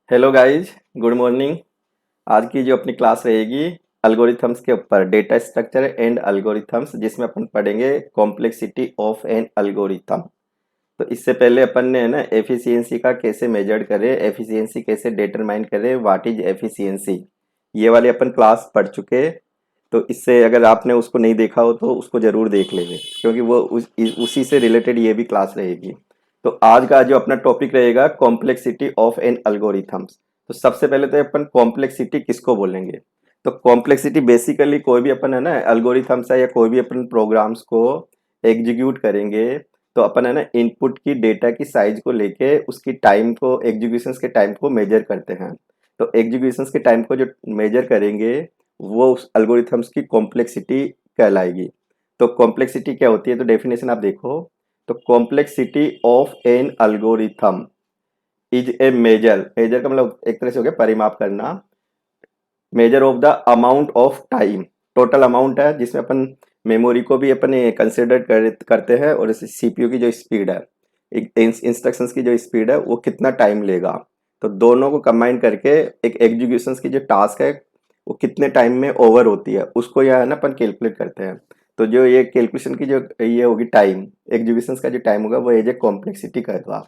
Hello guys, good morning. आज की जो अपनी क्लास रहेगी अल्गोरिथम्स के ऊपर, डेटा स्ट्रक्चर एंड अल्गोरिथम्स, जिसमें अपन पढ़ेंगे कॉम्प्लेक्सिटी ऑफ एन अल्गोरिथम। तो इससे पहले अपन ने है ना एफिशिएंसी का कैसे मेजर्ड करें, एफिशिएंसी कैसे डिटरमाइन करें, व्हाट इज एफिशिएंसी, ये वाली अपन क्लास पढ़ चुके हैं। तो इससे अगर आपने उसको नहीं देखा हो तो उसको जरूर देख लेंगे, क्योंकि वो उसी से रिलेटेड ये भी क्लास रहेगी। तो आज का जो अपना टॉपिक रहेगा कॉम्प्लेक्सिटी ऑफ एन अल्गोरिथम्स। तो सबसे पहले तो अपन कॉम्प्लेक्सिटी किसको बोलेंगे। तो कॉम्प्लेक्सिटी बेसिकली कोई भी अपन है ना अल्गोरिथम्स है या कोई भी अपन प्रोग्राम्स को एग्जीक्यूट करेंगे, तो अपन है ना इनपुट की डेटा की साइज को लेके उसकी टाइम को, एग्जीक्यूशन के टाइम को मेजर करते हैं। तो एग्जीक्यूशन के टाइम को जो मेजर करेंगे वो उस एल्गोरिथम्स की कॉम्प्लेक्सिटी कहलाएगी। तो कॉम्प्लेक्सिटी क्या होती है, तो डेफिनेशन आप देखो। तो complexity of an algorithm is a measure, measure का मतलब एक तरह से हो गया परिमाप करना, measure of the amount of time, total amount है जिसमें अपन मेमोरी को भी अपन कंसिडर करते हैं, और सीपीयू की जो स्पीड है, इंस्ट्रक्शंस की जो स्पीड है वो कितना टाइम लेगा। तो दोनों को कंबाइन करके एक एग्जीक्यूशन की जो टास्क है वो कितने टाइम में ओवर होती है उसको यह है ना अपन कैलकुलेट करते हैं। तो जो ये कैलकुलेशन की जो ये होगी टाइम, एग्जीक्यूशन का जो टाइम होगा वो एज ए कॉम्प्लेक्सिटी कहता।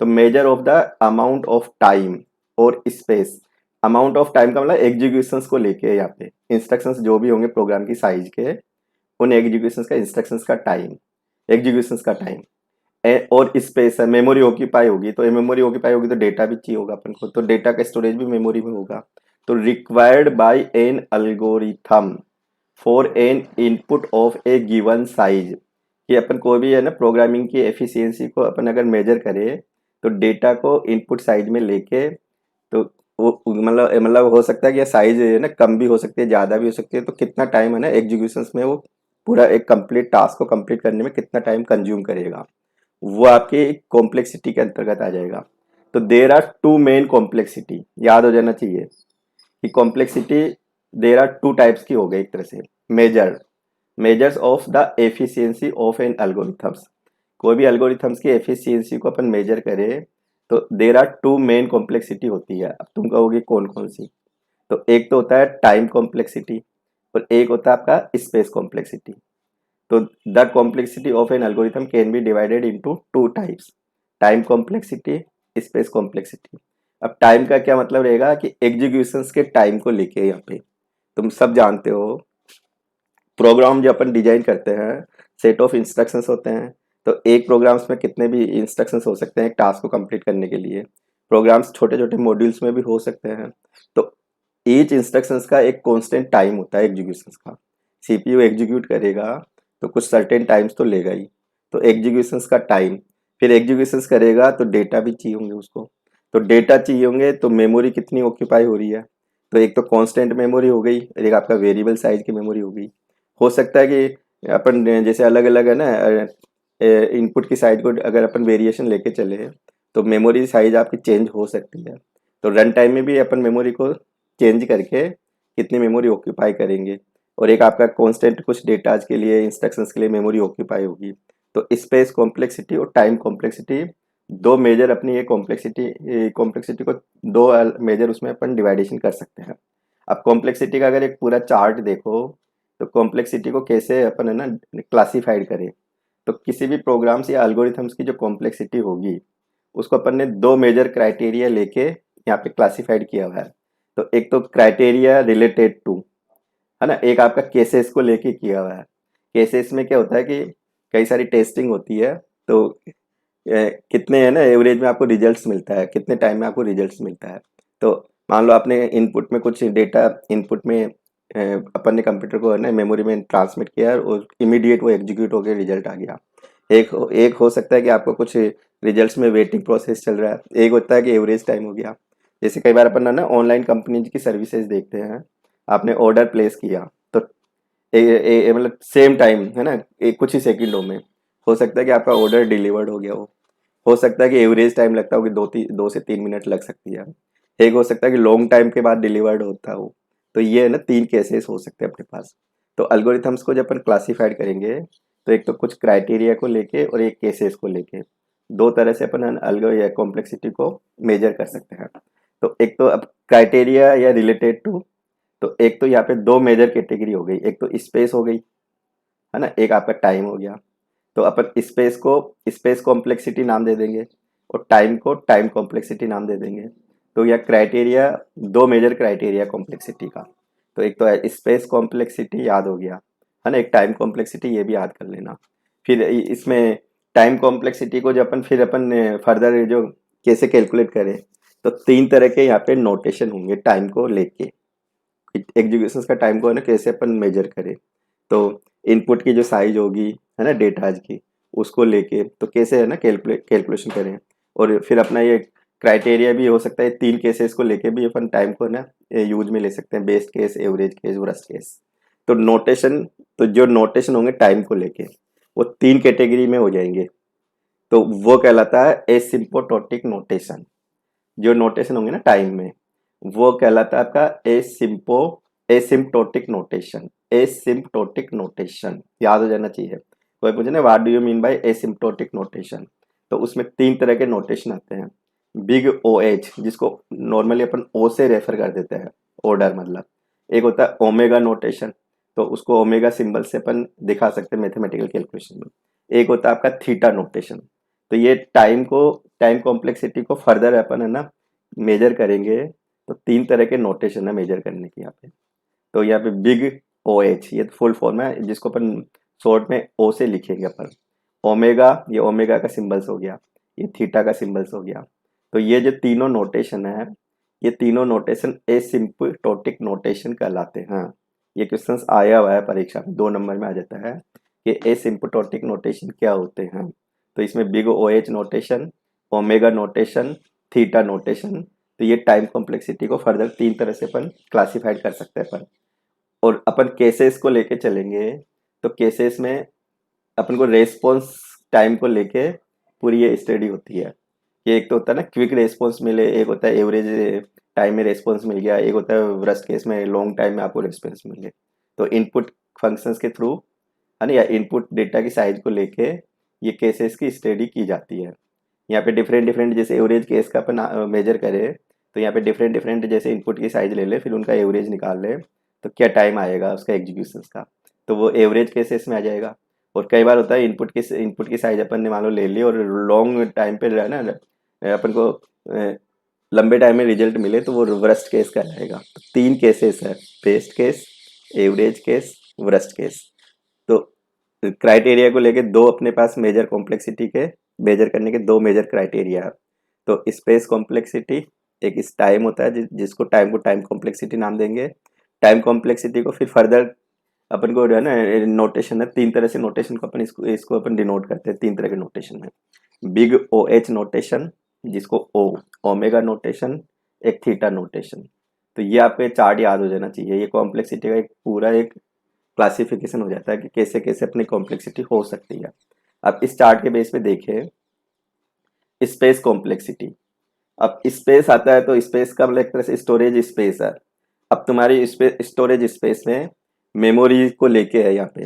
तो major of the amount of time और स्पेस, अमाउंट ऑफ टाइम का मतलब एग्जीक्यूशंस को लेके, यहाँ पे इंस्ट्रक्शंस जो भी होंगे प्रोग्राम की साइज के, उन एग्जीक्यूशंस का, इंस्ट्रक्शंस का टाइम, एग्जीक्यूशंस का टाइम। और स्पेस है, मेमोरी ऑक्यूपाई होगी, तो मेमोरी ऑक्यूपाई होगी तो डेटा भी चाहिए होगा अपन को, तो डेटा का स्टोरेज भी मेमोरी में होगा। तो required by an algorithm for an input of a given size, कि अपन कोई भी है ना प्रोग्रामिंग की एफिशिएंसी को अपन अगर मेजर करें तो डेटा को इनपुट साइज में लेके, तो वो मतलब हो सकता है कि साइज है ना कम भी हो सकती है, ज़्यादा भी हो सकती है। तो कितना टाइम है ना एग्जीक्यूशन में वो पूरा एक कंप्लीट टास्क को कंप्लीट करने में कितना टाइम कंज्यूम करेगा, वो आपकी कॉम्प्लेक्सिटी के अंतर्गत आ जाएगा। तो there are two main complexity, याद हो जाना चाहिए कि complexity there are two types की हो गई एक तरह से। Major, measures of the efficiency of an algorithms, कोई भी एल्गोरिथम्स की एफिशिएंसी को अपन मेजर करें तो there are two main complexity होती है। अब तुम कहोगे कौन कौन सी। तो एक तो होता है टाइम कॉम्प्लेक्सिटी और एक होता है आपका स्पेस कॉम्प्लेक्सिटी। तो the complexity of an algorithm can be divided into two types, time complexity, space complexity. अब टाइम का क्या मतलब रहेगा कि एग्जीक्यूशंस के टाइम को लेके, यहाँ पे तुम सब जानते हो प्रोग्राम जो अपन डिजाइन करते हैं सेट ऑफ इंस्ट्रक्शंस होते हैं। तो एक प्रोग्राम्स में कितने भी इंस्ट्रक्शंस हो सकते हैं एक टास्क को कंप्लीट करने के लिए। प्रोग्राम्स छोटे छोटे मॉड्यूल्स में भी हो सकते हैं। तो ईच इंस्ट्रक्शंस का एक कांस्टेंट टाइम होता है एग्जीक्यूशंस का। सीपीयू एग्जीक्यूट करेगा तो कुछ सर्टेन टाइम्स तो लेगा ही। तो एग्जीक्यूशंस का टाइम, फिर एग्जीक्यूशंस करेगा तो डेटा भी चाहिए होंगे उसको। तो डेटा चाहिए होंगे तो मेमोरी कितनी ऑक्यूपाई हो रही है। तो एक तो कांस्टेंट मेमोरी हो गई, एक आपका वेरिएबल साइज की मेमोरी हो गई। हो सकता है कि अपन जैसे अलग अलग है ना इनपुट की साइज को अगर अपन वेरिएशन लेके चले तो मेमोरी साइज आपकी चेंज हो सकती है। तो रन टाइम में भी अपन मेमोरी को चेंज करके कितनी मेमोरी ऑक्यूपाई करेंगे, और एक आपका कांस्टेंट कुछ डेटाज के लिए, इंस्ट्रक्शंस के लिए मेमोरी ऑक्यूपाई होगी। तो स्पेस कॉम्प्लेक्सिटी और टाइम कॉम्प्लेक्सिटी, दो मेजर अपनी ये कॉम्प्लेक्सिटी, कॉम्प्लेक्सिटी को दो मेजर उसमें अपन डिवाइडेशन कर सकते हैं। अब कॉम्प्लेक्सिटी का अगर एक पूरा चार्ट देखो तो कॉम्प्लेक्सिटी को कैसे अपन है ना क्लासिफाइड करें। तो किसी भी प्रोग्राम्स या एल्गोरिथम्स की जो कॉम्प्लेक्सिटी होगी उसको अपन ने दो मेजर क्राइटेरिया लेके यहाँ पे क्लासिफाइड किया हुआ है। तो एक तो क्राइटेरिया रिलेटेड टू, है ना, एक आपका केसेस को लेके किया हुआ है। केसेस में क्या होता है कि कई सारी टेस्टिंग होती है। तो कितने है ना एवरेज में आपको रिजल्ट्स मिलता है, कितने टाइम में आपको रिजल्ट्स मिलता है। तो मान लो आपने इनपुट में कुछ डेटा, इनपुट में अपन ने कंप्यूटर को है ना मेमोरी में ट्रांसमिट किया और इमीडिएट वो एग्जीक्यूट हो गया, रिजल्ट आ गया। एक हो सकता है कि आपको कुछ रिजल्ट्स में वेटिंग प्रोसेस चल रहा है, एक होता है कि एवरेज टाइम हो गया। जैसे कई बार अपन है ना ऑनलाइन कंपनी की सर्विसेज देखते हैं, आपने ऑर्डर प्लेस किया तो मतलब सेम टाइम है ना, एक कुछ ही सेकंडों में हो सकता है कि आपका ऑर्डर डिलीवर्ड हो गया हो सकता है कि एवरेज टाइम लगता हो कि 2 से 3 मिनट लग सकती है। एक हो सकता है कि लॉन्ग टाइम के बाद डिलीवर्ड होता हो। तो ये है ना तीन केसेस हो सकते हैं अपने पास। तो एल्गोरिथम्स को जब अपन क्लासिफाइड करेंगे तो एक तो कुछ क्राइटेरिया को लेके और एक केसेस को लेके, दो तरह से अपन अलग कॉम्प्लेक्सिटी को मेजर कर सकते हैं। तो एक तो अब क्राइटेरिया या रिलेटेड टू, तो एक तो यहाँ पे दो मेजर कैटेगरी हो गई, एक तो स्पेस हो गई, है ना, एक आपका टाइम हो गया। तो अपन स्पेस को स्पेस कॉम्प्लेक्सिटी नाम दे देंगे और टाइम को टाइम कॉम्प्लेक्सिटी नाम दे देंगे। तो यह क्राइटेरिया, दो मेजर क्राइटेरिया कॉम्प्लेक्सिटी का, तो एक तो है स्पेस कॉम्प्लेक्सिटी, याद हो गया, है ना, एक टाइम कॉम्प्लेक्सिटी, ये भी याद कर लेना। फिर इसमें टाइम कॉम्प्लेक्सिटी को जो अपन फर्दर जो कैसे कैलकुलेट करें, तो तीन तरह के यहाँ पे नोटेशन होंगे टाइम को लेके, एग्जीक्यूशन का टाइम को है ना कैसे अपन मेजर करें। तो इनपुट की जो साइज होगी, है ना, डेटा की, उसको लेके तो कैसे है ना कैलकुलेशन करें। और फिर अपना ये क्राइटेरिया भी हो सकता है, तीन केसेस को लेके भी अपन टाइम को ना यूज में ले सकते हैं, best case, average case, worst case. तो नोटेशन, तो जो नोटेशन होंगे टाइम को लेके वो तीन कैटेगरी में हो जाएंगे। तो वो कहलाता है एसिम्पोटोटिक नोटेशन। जो नोटेशन होंगे ना टाइम में, वो कहलाता है आपका एसिम्प्टोटिक नोटेशन। एसिम्प्टोटिक नोटेशन याद हो जाना चाहिए। कोई पूछे ना what do you mean by asymptotic notation, तो उसमें तीन तरह के नोटेशन आते हैं। बिग ओ एच, जिसको नॉर्मली अपन ओ से रेफर कर देते हैं, ऑर्डर मतलब। एक होता है ओमेगा नोटेशन, तो उसको ओमेगा सिंबल से अपन दिखा सकते हैं मैथमेटिकल कैलकुलेशन में। एक होता है आपका थीटा नोटेशन। तो ये टाइम कॉम्प्लेक्सिटी को फर्दर अपन है ना मेजर करेंगे, तो तीन तरह के नोटेशन है मेजर करने की यहाँ पे। तो यहाँ पे बिग ओ एच, ये फुल फॉर्म है जिसको अपन शॉर्ट में ओ से लिखेंगे अपन। ओमेगा, ये ओमेगा का सिंबल्स हो गया, ये थीटा का सिंबल्स हो गया। तो ये जो तीनों नोटेशन है, ये तीनों नोटेशन एसिम्प्टोटिक नोटेशन कहलाते हैं। ये क्वेश्चंस आया हुआ है परीक्षा में, 2 नंबर में आ जाता है कि एसिम्प्टोटिक नोटेशन क्या होते हैं। तो इसमें big oh notation, omega notation, theta notation. तो ये टाइम कॉम्प्लेक्सिटी को फर्दर तीन तरह से अपन क्लासिफाइड कर सकते हैं अपन। और अपन केसेस को लेके चलेंगे, तो केसेस में अपन को रेस्पॉन्स टाइम को लेके पूरी ये स्टडी होती है कि एक तो होता है ना क्विक रेस्पॉन्स मिले, एक होता है एवरेज टाइम में रेस्पॉन्स मिल गया, एक होता है वर्स्ट केस में लॉन्ग टाइम में आपको रेस्पॉन्स मिले। तो इनपुट फंक्शंस के थ्रू, है ना, या इनपुट डेटा की साइज को लेके ये केसेस की स्टडी की जाती है। यहाँ पे डिफरेंट डिफरेंट, जैसे एवरेज केस का अपन मेजर करें, तो यहाँ पे डिफरेंट डिफरेंट जैसे इनपुट की साइज ले ले, फिर उनका एवरेज निकाल ले, तो क्या टाइम आएगा उसका एग्जीक्यूशन का, तो वो एवरेज केसेस में आ जाएगा। और कई बार होता है इनपुट की साइज अपन ने मान लो ले ली और लॉन्ग टाइम पे है ना अपन को लंबे टाइम में रिजल्ट मिले, तो वो वर्स्ट केस का रहेगा। तो तीन केसेस है, best case, average case, worst case. तो क्राइटेरिया को लेके दो अपने पास मेजर कॉम्प्लेक्सिटी के मेजर करने के दो मेजर क्राइटेरिया है। तो स्पेस कॉम्प्लेक्सिटी, एक इस टाइम होता है जिसको टाइम को टाइम कॉम्प्लेक्सिटी नाम देंगे। टाइम कॉम्प्लेक्सिटी को फिर फर्दर अपन को जो है ना नोटेशन है, तीन तरह से नोटेशन को अपन इसको अपन डिनोट करते हैं, तीन तरह के नोटेशन है। बिग ओ एच नोटेशन, जिसको ओ, ओमेगा नोटेशन, एक थीटा नोटेशन। तो ये आपको ये चार्ट याद हो जाना चाहिए। ये कॉम्प्लेक्सिटी का एक पूरा एक क्लासिफिकेशन हो जाता है कि कैसे कैसे अपनी कॉम्प्लेक्सिटी हो सकती है। अब इस चार्ट के बेस पे देखें स्पेस कॉम्प्लेक्सिटी। अब स्पेस आता है तो स्पेस का मतलब एक तरह से स्टोरेज स्पेस है। अब तुम्हारी स्टोरेज स्पेस में मेमोरी को लेके है, यहाँ पे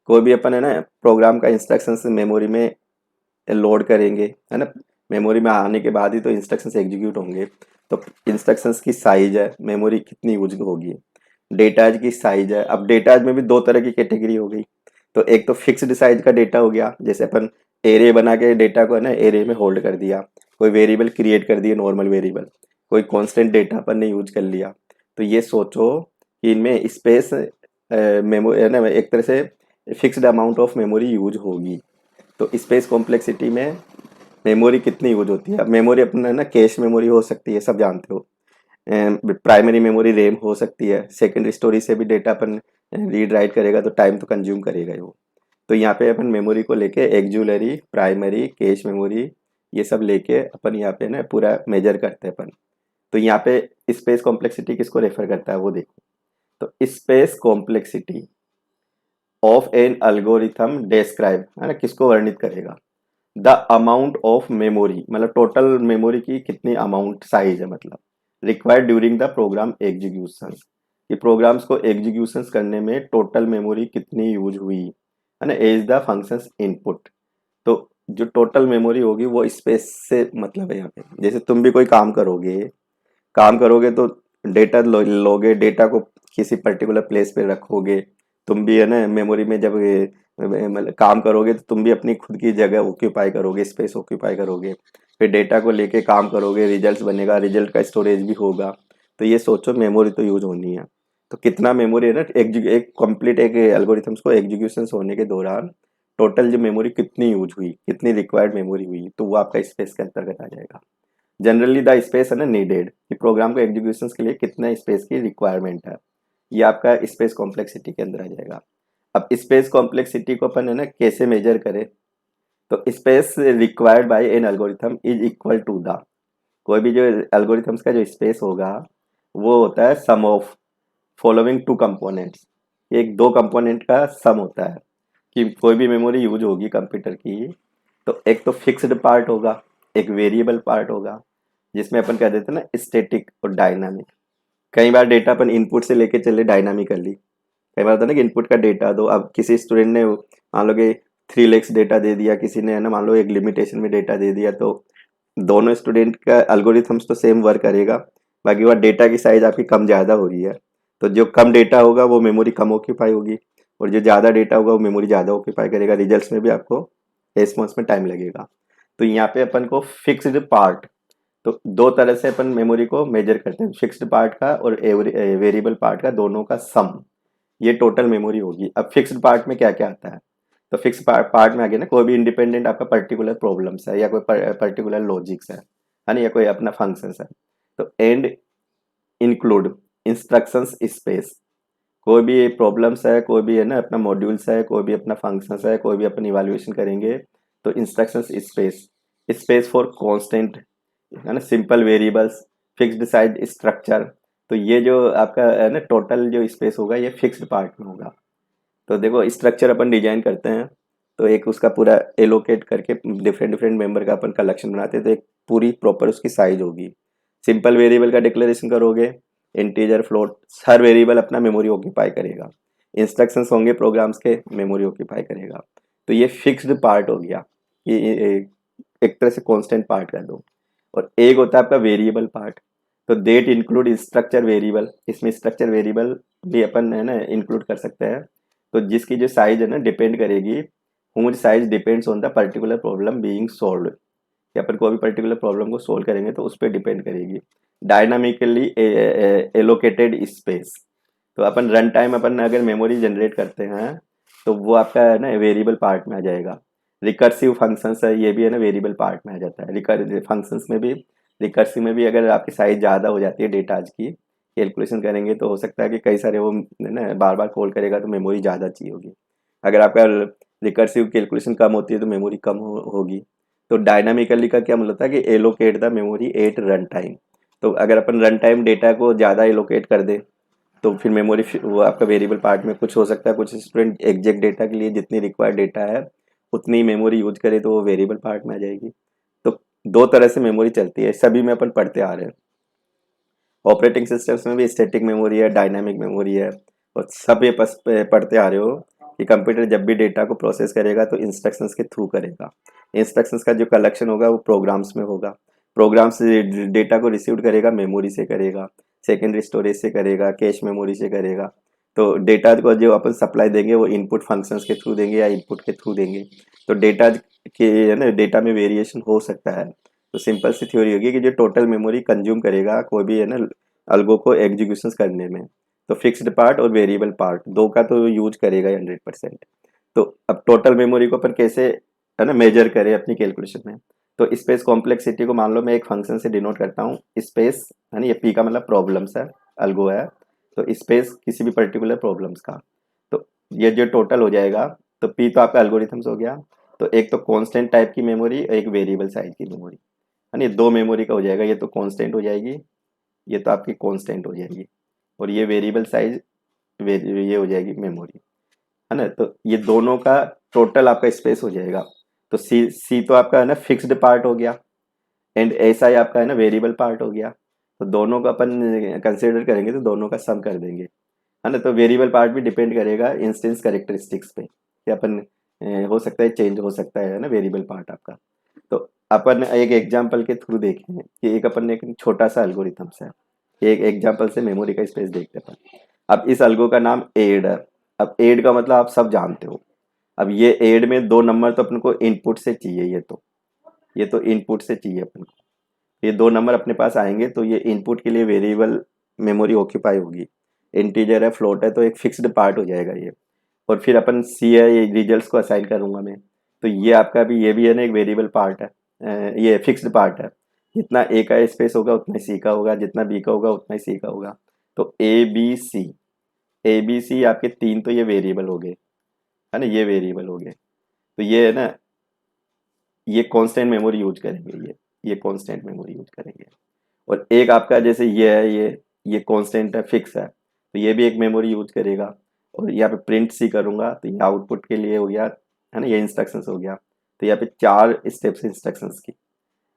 कोई भी अपन है ना प्रोग्राम का इंस्ट्रक्शंस मेमोरी में लोड करेंगे, है ना, मेमोरी में आने के बाद ही तो इंस्ट्रक्शंस एग्जीक्यूट होंगे। तो इंस्ट्रक्शंस की साइज है, मेमोरी कितनी यूज होगी, डेटाज की साइज है। अब डेटाज में भी दो तरह की कैटेगरी हो गई। तो एक तो फिक्स्ड साइज का डेटा हो गया, जैसे अपन एरे बना के डेटा को है ना एरे में होल्ड कर दिया, कोई वेरिएबल क्रिएट कर दिया, नॉर्मल वेरिएबल, कोई कांस्टेंट डेटा अपन ने यूज कर लिया। तो ये सोचो कि इनमें स्पेस मेमोरी है ना एक तरह से fixed amount of memory use होगी। तो स्पेस कॉम्प्लेक्सिटी में मेमोरी कितनी यूज होती है। अब मेमोरी अपना है ना कैश मेमोरी हो सकती है, सब जानते हो। प्राइमरी मेमोरी रैम हो सकती है, सेकेंडरी स्टोरेज से भी डेटा अपन रीड राइट करेगा तो टाइम तो कंज्यूम करेगा ही वो। तो यहाँ पे अपन मेमोरी को लेके एक्जुलरी, प्राइमरी, कैश मेमोरी, ये सब लेके अपन यहाँ पे ना पूरा मेजर करते हैं अपन। तो यहाँ पे स्पेस कॉम्प्लेक्सिटी किसको रेफर करता है वो देखो। तो space complexity of an algorithm describe, है ना, किसको वर्णित करेगा, द अमाउंट ऑफ मेमोरी, मतलब टोटल मेमोरी की कितनी अमाउंट साइज है, मतलब required during the program execution, कि प्रोग्राम्स को एग्जीक्यूशन करने में टोटल मेमोरी कितनी यूज हुई, है ना, एज द फंक्शंस इनपुट। तो जो टोटल मेमोरी होगी वो स्पेस से मतलब है यहाँ पे। जैसे तुम भी कोई काम करोगे, काम करोगे तो डेटा लोगे, डेटा को किसी पर्टिकुलर प्लेस पे रखोगे। तुम भी है ना मेमोरी में जब मतलब काम करोगे तो तुम भी अपनी खुद की जगह ऑक्यूपाई करोगे, स्पेस ऑक्यूपाई करोगे। फिर डेटा को लेके काम करोगे, रिजल्ट्स बनेगा, रिजल्ट का स्टोरेज भी होगा। तो ये सोचो मेमोरी तो यूज होनी है। तो कितना मेमोरी है ना, एक कंप्लीट एक एल्गोरिथम्स को एग्जीक्यूशन होने के दौरान टोटल जो मेमोरी कितनी यूज हुई, कितनी रिक्वायर्ड मेमोरी हुई, तो वो आपका स्पेस के अंतर्गत आ जाएगा। जनरली द स्पेस है ना नीडेड, कि प्रोग्राम को एग्जीक्यूशन के लिए कितना स्पेस की रिक्वायरमेंट है, ये आपका स्पेस कॉम्प्लेक्सिटी के अंदर आ जाएगा। अब स्पेस कॉम्प्लेक्सिटी को अपन है ना कैसे मेजर करें, तो space required by an algorithm is equal to the, कोई भी जो एल्गोरिथम्स का जो स्पेस होगा वो होता है सम ऑफ फॉलोइंग टू कंपोनेंट्स। एक दो कंपोनेंट का सम होता है कि कोई भी मेमोरी यूज होगी कंप्यूटर की, तो एक तो फिक्स्ड पार्ट होगा, एक वेरिएबल पार्ट होगा, जिसमें अपन कह देते हैं ना स्टैटिक और डायनामिक। कई बार डेटा अपन इनपुट से लेके चले डायनामिकली, कई बार होता है ना कि इनपुट का डेटा दो, अब किसी स्टूडेंट ने मान लो कि 3 lakhs डेटा दे दिया, किसी ने है ना मान लो एक लिमिटेशन में डेटा दे दिया, तो दोनों स्टूडेंट का एल्गोरिथम्स तो सेम वर्क करेगा, बाकी वह डेटा की साइज आपकी कम ज़्यादा हो रही है, तो जो कम डेटा होगा वो मेमोरी कम ऑक्यूपाई होगी, और जो ज़्यादा डेटा होगा वो मेमोरी ज़्यादा ऑक्यूपाई करेगा, रिजल्ट्स में भी आपको रिस्पॉन्स में टाइम लगेगा। तो यहाँ पे अपन को फिक्स्ड पार्ट, तो दो तरह से अपन मेमोरी को मेजर करते हैं, फिक्स्ड पार्ट का और वेरिएबल पार्ट का, दोनों का सम, ये टोटल मेमोरी होगी। अब फिक्स्ड पार्ट में क्या क्या आता है, तो फिक्स पार्ट में आ गया ना कोई भी इंडिपेंडेंट आपका पर्टिकुलर प्रॉब्लम्स है, या कोई पर्टिकुलर लॉजिक्स है ना, या कोई अपना फंक्शंस है। तो एंड इंक्लूड इंस्ट्रक्शंस स्पेस, कोई भी प्रॉब्लम्स है, कोई भी है ना अपना मॉड्यूल्स है, कोई भी अपना फंक्शंस है, कोई भी अपन इवैल्यूएशन करेंगे, तो instructions space, space for constant है ना, simple variables, fixed size structure. तो ये जो आपका है ना टोटल जो स्पेस होगा ये फिक्स्ड पार्ट में होगा। तो देखो स्ट्रक्चर अपन डिजाइन करते हैं, तो एक उसका पूरा एलोकेट करके डिफरेंट डिफरेंट मेंबर का अपन कलेक्शन बनाते हैं, तो एक पूरी प्रॉपर उसकी साइज होगी। सिंपल वेरिएबल का डिक्लेरेशन करोगे, इंटीजर फ्लोट, हर वेरिएबल अपना मेमोरी ऑक्यूपाई करेगा। इंस्ट्रक्शंस होंगे प्रोग्राम्स के, मेमोरी ऑक्यूपाई करेगा। तो ये फिक्स्ड पार्ट हो गया, ये एक तरह से कांस्टेंट पार्ट कर दो। और एक होता है आपका वेरिएबल पार्ट, तो डेट इंक्लूड स्ट्रक्चर वेरिएबल, इसमें स्ट्रक्चर वेरिएबल भी अपन है ना इंक्लूड कर सकते हैं। तो जिसकी जो साइज है ना डिपेंड करेगी, whose size depends on the particular problem being solved, कि अपन कोई भी पर्टिकुलर प्रॉब्लम को सोल्व करेंगे तो उस पर डिपेंड करेगी। डायनामिकली एलोकेटेड स्पेस, तो अपन रन टाइम अपन अगर मेमोरी जनरेट करते हैं तो वो आपका है ना वेरिएबल पार्ट में आ जाएगा। रिकर्सिव फंक्शंस है, ये भी है ना वेरिएबल पार्ट में आ जाता है। रिकर फंक्शंस में भी, रिकर्सिव में भी अगर आपकी साइज ज़्यादा हो जाती है डेटा की कैलकुलेशन करेंगे, तो हो सकता है कि कई सारे वो है ना बार बार कॉल करेगा तो मेमोरी ज़्यादा चाहिए होगी। अगर आपका रिकर्सिव कैलकुलेशन कम होती है तो मेमोरी कम होगी। तो डायनामिकली का क्या मतलब होता है कि allocate the memory at run time, तो अगर अपन रन टाइम डेटा को ज़्यादा एलोकेट कर दें तो फिर मेमोरी वो आपका वेरिएबल पार्ट में कुछ हो सकता है, कुछ स्टूडेंट एग्जैक्ट डेटा के लिए जितनी रिक्वायर्ड डेटा है उतनी मेमोरी यूज करे तो वो वेरिएबल पार्ट में आ जाएगी। तो दो तरह से मेमोरी चलती है, सभी में अपन पढ़ते आ रहे हैं। ऑपरेटिंग सिस्टम्स में भी स्टैटिक मेमोरी है, डायनामिक मेमोरी है, और सब ये पढ़ते आ रहे हो कि कंप्यूटर जब भी डेटा को प्रोसेस करेगा तो इंस्ट्रक्शंस के थ्रू करेगा। इंस्ट्रक्शंस का जो कलेक्शन होगा वो प्रोग्राम्स में होगा, प्रोग्राम्स डेटा को रिसीव करेगा, मेमोरी से करेगा, सेकेंडरी स्टोरेज से करेगा, कैश मेमोरी से करेगा। तो डेटा को जो अपन सप्लाई देंगे वो इनपुट फंक्शंस के थ्रू देंगे या इनपुट के थ्रू देंगे। तो डेटा के है ना डेटा में वेरिएशन हो सकता है। तो सिंपल सी थ्योरी होगी कि जो टोटल मेमोरी कंज्यूम करेगा कोई भी है ना अल्गो को एग्जीक्यूशन करने में, तो फिक्स्ड पार्ट और वेरिएबल पार्ट दो का तो यूज करेगा 100%। तो अब टोटल मेमोरी को अपन कैसे है ना मेजर करें अपनी कैलकुलेशन में, तो स्पेस कॉम्प्लेक्सिटी को मान लो मैं एक फंक्शन से डिनोट करता हूँ, स्पेस है ना, ये पी का मतलब प्रॉब्लम्स है, अल्गो है, तो स्पेस किसी भी पर्टिकुलर प्रॉब्लम्स का। तो ये जो टोटल हो जाएगा, तो पी तो आपका एल्गोरिथम्स हो गया, तो एक तो कांस्टेंट टाइप की मेमोरी, एक वेरिएबल साइज की मेमोरी है ना, ये दो मेमोरी का हो जाएगा। ये तो कांस्टेंट हो जाएगी, ये तो आपकी कांस्टेंट हो जाएगी, और ये वेरिएबल साइज ये हो जाएगी मेमोरी है ना। तो ये दोनों का टोटल आपका स्पेस हो जाएगा। तो सी तो आपका है ना फिक्स्ड पार्ट हो गया, एंड ऐसा ही आपका है ना वेरिएबल पार्ट हो गया। तो दोनों का अपन कंसिडर करेंगे तो दोनों का सम कर देंगे है ना। तो वेरिएबल पार्ट भी डिपेंड करेगा इंस्टेंस कैरेक्टरिस्टिक्स पे, कि अपन हो सकता है चेंज हो सकता है ना वेरिएबल पार्ट आपका। तो अपन एक एग्जांपल के थ्रू देखें कि एक अपन ने एक छोटा सा एल्गोरिथम्स है, एक एग्जांपल से मेमोरी का स्पेस देखते हैं अपन। अब इस अलगो का नाम एड है। अब एड का मतलब आप सब जानते हो। अब ये एड में 2 नंबर तो अपन को इनपुट से चाहिए, ये तो इनपुट से चाहिए अपन को। ये 2 नंबर अपने पास आएंगे तो ये इनपुट के लिए वेरिएबल मेमोरी ऑक्यूपाई होगी। इंटीजर है, फ्लोट है, तो एक फिक्स्ड पार्ट हो जाएगा ये। और फिर अपन सी है, ये रिजल्ट्स को असाइन करूंगा मैं। तो ये आपका भी, ये भी है ना एक वेरिएबल पार्ट है, ये फिक्स्ड पार्ट है। जितना ए का स्पेस होगा उतना ही सी का होगा, जितना बी का होगा उतना ही सी का होगा। तो ए बी सी आपके 3 तो ये वेरिएबल हो गए, है ना, ये वेरिएबल हो गए। तो ये है ना, ये कांस्टेंट मेमोरी यूज करेंगे, ये कांस्टेंट मेमोरी यूज करेंगे। और एक आपका जैसे ये है, ये कांस्टेंट है, फिक्स है, तो ये भी एक मेमोरी यूज करेगा। और यहाँ पे प्रिंट सी करूंगा तो ये आउटपुट के लिए हो गया, है ना, ये इंस्ट्रक्शंस हो गया। तो यहाँ पे 4 स्टेप्स इंस्ट्रक्शंस की,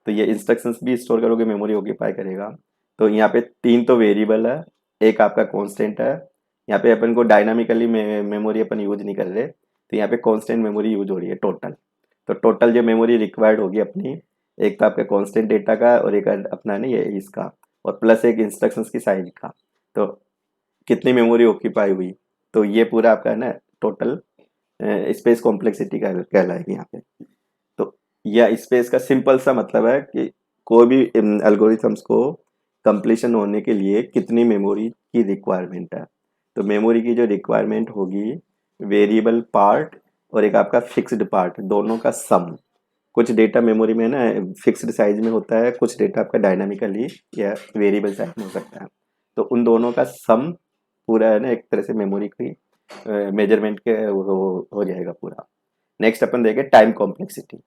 तो ये इंस्ट्रक्शंस भी स्टोर करोगे, मेमोरी ऑक्यूपाई करेगा। तो यहाँ पे 3 तो वेरिएबल है, एक आपका कांस्टेंट है। यहाँ पे अपन को डायनामिकली मेमोरी अपन यूज नहीं कर रहे, तो यहाँ पे कांस्टेंट मेमोरी यूज हो रही है टोटल। तो टोटल जो मेमोरी रिक्वायर्ड होगी अपनी, एक तो आपका कांस्टेंट डेटा का और एक अपना है ना ये इसका, और प्लस एक इंस्ट्रक्शंस की साइज का। तो कितनी मेमोरी ऑक्यूपाई हुई, तो ये पूरा आपका है ना टोटल स्पेस कॉम्प्लेक्सिटी का कहलाएगी यहाँ पे। तो यह स्पेस का सिंपल सा मतलब है कि कोई भी एल्गोरिथम्स को कंप्लीशन होने के लिए कितनी मेमोरी की रिक्वायरमेंट है। तो मेमोरी की जो रिक्वायरमेंट होगी, वेरिएबल पार्ट और एक आपका फिक्स्ड पार्ट, दोनों का सम। कुछ डेटा मेमोरी में ना फिक्स्ड साइज में होता है, कुछ डेटा आपका डायनामिकली या वेरिएबल साइज में हो सकता है। तो उन दोनों का सम पूरा है ना एक तरह से मेमोरी की मेजरमेंट के हो जाएगा पूरा। नेक्स्ट अपन देखें टाइम कॉम्प्लेक्सिटी।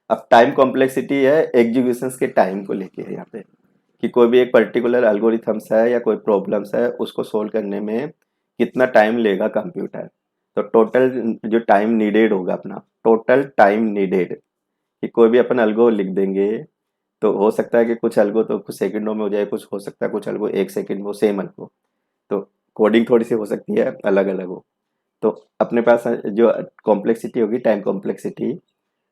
अब टाइम कॉम्प्लेक्सिटी है एग्जीक्यूशंस के टाइम को लेके है यहाँ पे, कि कोई भी एक पर्टिकुलर एल्गोरिथम्स है या कोई प्रॉब्लम्स है उसको सोल्व करने में कितना टाइम लेगा कंप्यूटर। तो टोटल जो टाइम नीडेड होगा अपना, टोटल टाइम नीडेड, कि कोई भी अपन अलगो लिख देंगे तो हो सकता है कि कुछ अलगो तो कुछ सेकंडों में हो जाए, कुछ हो सकता है कुछ अलगो 1 सेकंड में हो, सेम अलगो। तो कोडिंग थोड़ी सी हो सकती है अलग अलग हो। तो अपने पास जो कॉम्प्लेक्सिटी होगी time complexity,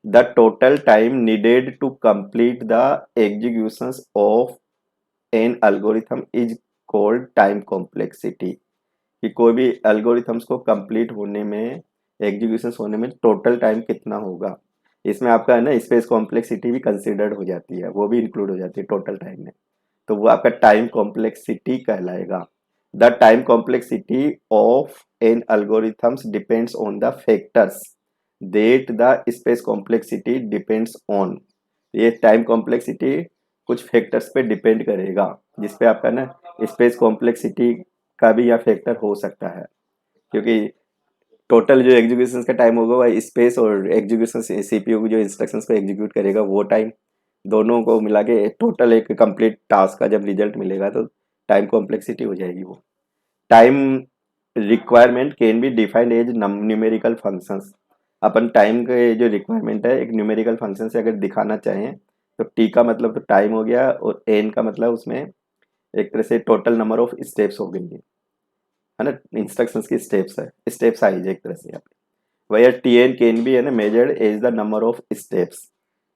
the total time needed to complete the executions of an algorithm is called time complexity. कि कोई भी एल्गोरिथम्स को कंप्लीट होने में, एग्जीक्यूशन होने में टोटल टाइम कितना होगा। इसमें आपका है ना स्पेस कॉम्प्लेक्सिटी भी कंसिडर्ड हो जाती है, वो भी इंक्लूड हो जाती है टोटल टाइम में। तो वो आपका टाइम कॉम्प्लेक्सिटी कहलाएगा। The time complexity of an algorithms depends on the factors that the space complexity depends on. ये टाइम कॉम्प्लेक्सिटी कुछ फैक्टर्स पे डिपेंड करेगा, जिसपे आपका ना स्पेस कॉम्प्लेक्सिटी का भी यह फैक्टर हो सकता है। क्योंकि टोटल जो एग्जीक्यूशन का टाइम होगा वह स्पेस और एग्जीक्यूशन सीपीयू की जो इंस्ट्रक्शंस को एग्जीक्यूट करेगा वो टाइम, दोनों को मिला के टोटल एक कंप्लीट टास्क का जब रिजल्ट मिलेगा तो टाइम कॉम्प्लेक्सिटी हो जाएगी वो। Time requirement can be defined as numerical functions. अपन टाइम के जो रिक्वायरमेंट है एक न्यूमेरिकल फंक्शन से अगर दिखाना चाहें, तो टी का मतलब तो टाइम हो गया और एन का मतलब उसमें एक तरह से टोटल नंबर ऑफ स्टेप्स हो गई है ना, इंस्ट्रक्शंस की स्टेप्स है, स्टेप साइज एक तरह से यहाँ पे। वही टी एन कैन बी है ना measured as the number of steps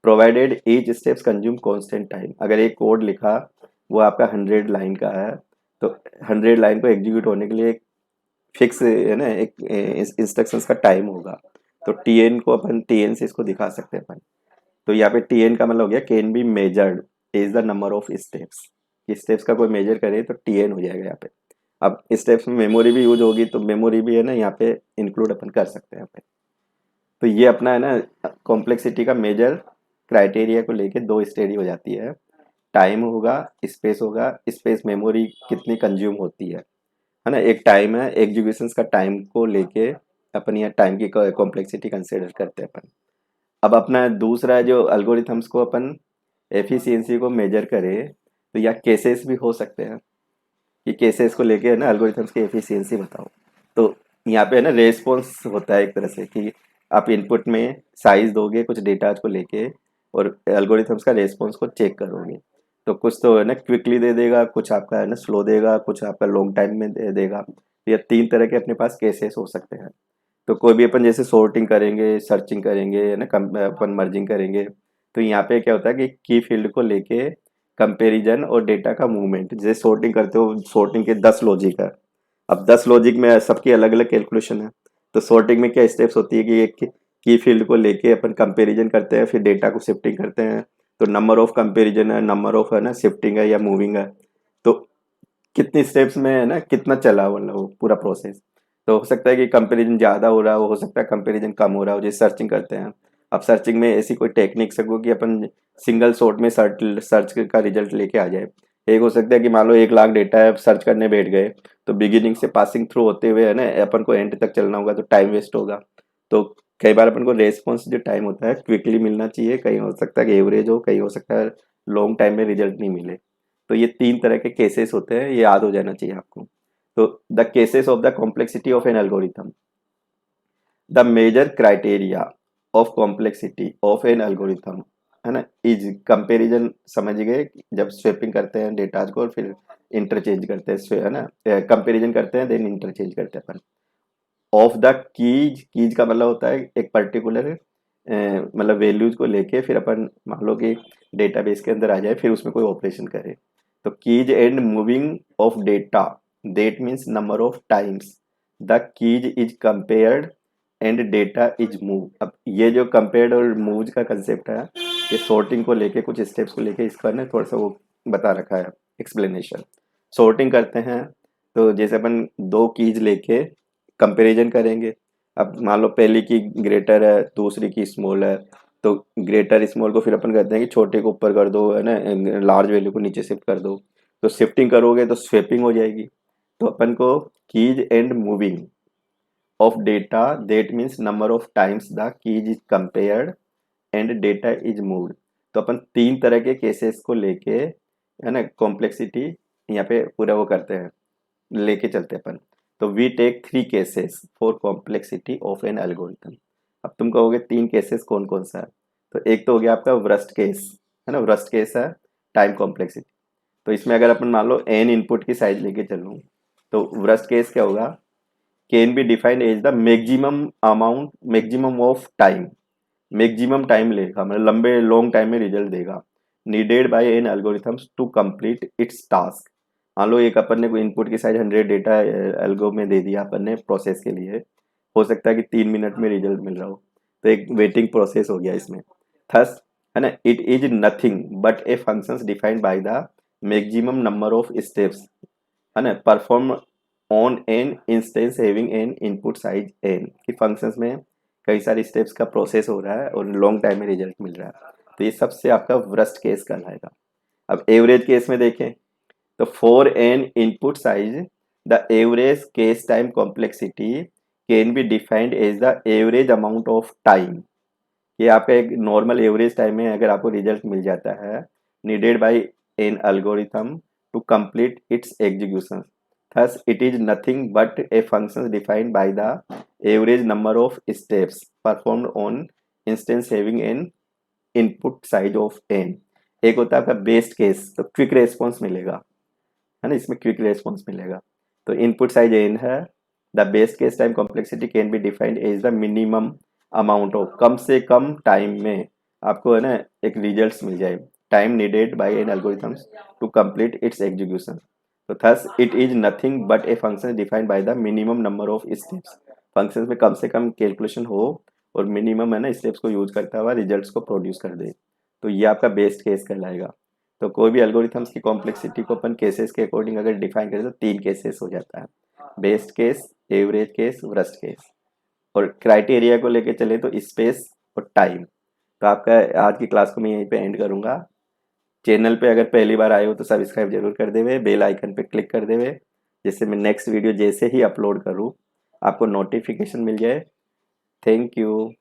provided each steps consume constant time. अगर एक कोड लिखा वो आपका 100 लाइन का है, तो 100 लाइन को एग्जीक्यूट होने के लिए एक फिक्स है ना एक इंस्ट्रक्शंस का टाइम होगा। तो टी एन को अपन टी एन से इसको दिखा सकते हैं अपन। तो यहाँ पे टी एन का मतलब हो गया can be measured is the number of steps. Steps का कोई मेजर करे तो टी एन हो जाएगा यहाँ पे। अब स्टेप्स में मेमोरी भी यूज होगी तो मेमोरी भी है ना यहाँ पे इंक्लूड अपन कर सकते हैं यहाँ पे। तो ये अपना है ना कॉम्प्लेक्सिटी का मेजर क्राइटेरिया को लेके 2 स्टेडी हो जाती है। टाइम होगा, स्पेस होगा, स्पेस मेमोरी कितनी कंज्यूम होती है ना। एक टाइम है एग्जीक्यूशन का टाइम को लेके अपन यहाँ टाइम की कॉम्प्लेक्सिटी कंसिडर करते हैं अपन। अब अपना दूसरा है जो एल्गोरिथम्स को अपन एफिशिएंसी को मेजर करें, तो या केसेस भी हो सकते हैं कि केसेस को लेके है ना एल्गोरिथम्स की एफिशिएंसी बताओ। तो यहाँ पे है ना रेस्पॉन्स होता है एक तरह से कि आप इनपुट में साइज दोगे कुछ डेटा को लेके और एल्गोरिथम्स का रेस्पॉन्स को चेक करोगे। तो कुछ तो है ना क्विकली दे देगा, कुछ आपका है ना स्लो देगा, कुछ आपका लॉन्ग टाइम में दे देगा। तो ये 3 तरह के अपने पास केसेस हो सकते हैं। तो कोई भी अपन जैसे सॉर्टिंग करेंगे, सर्चिंग करेंगे, है ना, अपन मर्जिंग करेंगे, तो यहाँ पे क्या होता है कि की फील्ड को लेके कंपैरिजन और डेटा का मूवमेंट। जैसे सॉर्टिंग करते हो, सॉर्टिंग के 10 लॉजिक है। अब 10 लॉजिक में सबकी अलग अलग कैलकुलेशन है। तो सॉर्टिंग में क्या स्टेप्स होती है कि एक की फील्ड को लेके अपन कंपैरिजन करते हैं, फिर डेटा को शिफ्टिंग करते हैं। तो नंबर ऑफ कंपैरिजन है, नंबर ऑफ है ना शिफ्टिंग है या मूविंग है। तो कितनी स्टेप्स में है ना कितना चला मतलब वो पूरा प्रोसेस। तो हो सकता है कि कंपैरिजन ज़्यादा हो रहा हो सकता है कंपैरिजन कम हो रहा हो। जैसे सर्चिंग करते हैं, अब सर्चिंग में ऐसी कोई टेक्निक सको कि अपन सिंगल शॉट में सर्च सर्च का रिजल्ट लेके आ जाए। एक हो सकता है कि मान लो 1 लाख डेटा है, सर्च करने बैठ गए, तो बिगिनिंग से पासिंग थ्रू होते हुए है ना अपन को एंड तक चलना होगा, तो टाइम वेस्ट होगा। तो कई बार अपन को रेस्पॉन्स जो टाइम होता है क्विकली मिलना चाहिए, कहीं हो सकता है कि एवरेज हो, कहीं हो सकता है लॉन्ग टाइम में रिजल्ट नहीं मिले। तो ये 3 तरह के केसेस होते हैं, ये याद हो जाना चाहिए आपको। तो the cases of the complexity of an algorithm, the major criteria of complexity of an algorithm, है ना, इज कंपैरिजन। समझ गए, जब स्वैपिंग करते हैं डेटा को और फिर इंटरचेंज करते हैं, है ना, कंपैरिजन करते हैं देन इंटरचेंज करते हैं अपन। ऑफ द कीज, कीज का मतलब होता है एक पर्टिकुलर मतलब वैल्यूज को लेके फिर अपन मान लो कि डेटाबेस के अंदर आ जाए फिर उसमें कोई ऑपरेशन करे। तो keys and moving of data, that means number of times the keys is compared and data is move. अब ये जो कंपेयर्ड और मूव का कंसेप्ट है, ये सॉर्टिंग को लेके कुछ स्टेप्स को लेके इसका ना थोड़ा सा वो बता रखा है एक्सप्लेनेशन। सॉर्टिंग करते हैं तो जैसे अपन 2 कीज लेके कंपैरिजन करेंगे। अब मान लो पहली की ग्रेटर है, दूसरी की स्मॉल है, तो ग्रेटर स्मॉल को फिर अपन कहते हैं कि छोटे को ऊपर कर दो, है ना, लार्ज वैल्यू को नीचे शिफ्ट कर दो। तो शिफ्टिंग करोगे तो स्वैपिंग हो जाएगी। तो अपन को keys and moving of data, that means number of times the keys is compared and data is moved. तो अपन 3 तरह के केसेस को लेके, है ना, कॉम्प्लेक्सिटी यहाँ पे पूरा वो करते हैं, लेके चलते हैं अपन। तो we take 3 cases for complexity of an algorithm. अब तुम कहोगे 3 केसेस कौन कौन सा है। तो एक तो हो गया आपका वर्स्ट केस, है ना, वर्स्ट केस है टाइम कॉम्प्लेक्सिटी। तो इसमें अगर अपन मान लो n इनपुट की साइज लेके चलूँ, तो वर्स्ट केस क्या होगा, can be defined as the maximum amount, maximum of time, maximum time लेगा मतलब लंबे लॉन्ग टाइम में रिजल्ट देगा, needed by an algorithms to complete its task. मान लो एक अपन ने कोई इनपुट की साइज 100 डेटा एल्गो में दे दिया अपन ने प्रोसेस के लिए, हो सकता है कि 3 मिनट में रिजल्ट मिल रहा हो। तो एक वेटिंग प्रोसेस हो गया इसमें। थस, है ना, it is nothing but a functions defined by the maximum number of steps, है ना, perform on an instance having an input size n. कि फंक्शंस में कई सारे स्टेप्स का प्रोसेस हो रहा है और लॉन्ग टाइम में रिजल्ट मिल रहा है। तो ये सबसे आपका वर्स्ट केस कहलाएगा। अब एवरेज केस में देखें, तो for an input size the average case time complexity can be defined as the average amount of time. ये आपका एक नॉर्मल एवरेज टाइम में अगर आपको रिजल्ट मिल जाता है, needed by an algorithm to complete its execution. thus it is nothing but a function defined by the average number of steps performed on instance having an input size of n। एक होता है आपका best case, तो quick response मिलेगा, है ना, इसमें quick response मिलेगा। तो इनपुट साइज n है, the best case time complexity can be defined as the minimum amount of, कम से कम टाइम में आपको, है ना, एक रिजल्ट्स मिल जाए, time needed by an algorithms to complete its execution. तो thus it is nothing but a function defined by the minimum number of steps. Function में कम से कम कैलकुलेशन हो और मिनिमम, है ना, स्टेप्स को यूज करता हुआ रिजल्ट्स को प्रोड्यूस कर दे। तो ये आपका बेस्ट केस कहलाएगा। तो कोई भी एल्गोरिथम्स की कॉम्प्लेक्सिटी को अपन केसेस के अकॉर्डिंग अगर डिफाइन करें तो 3 केसेस हो जाता है, best case, average case, worst case. और क्राइटेरिया को लेके चले तो स्पेस और टाइम। तो आपका आज की क्लास को मैं यहीं पे एंड करूंगा। चैनल पे अगर पहली बार आए हो तो सब्सक्राइब जरूर कर देवे, बेल आइकन पे क्लिक कर देवे, जिससे मैं नेक्स्ट वीडियो जैसे ही अपलोड करूँ आपको नोटिफिकेशन मिल जाए। Thank you.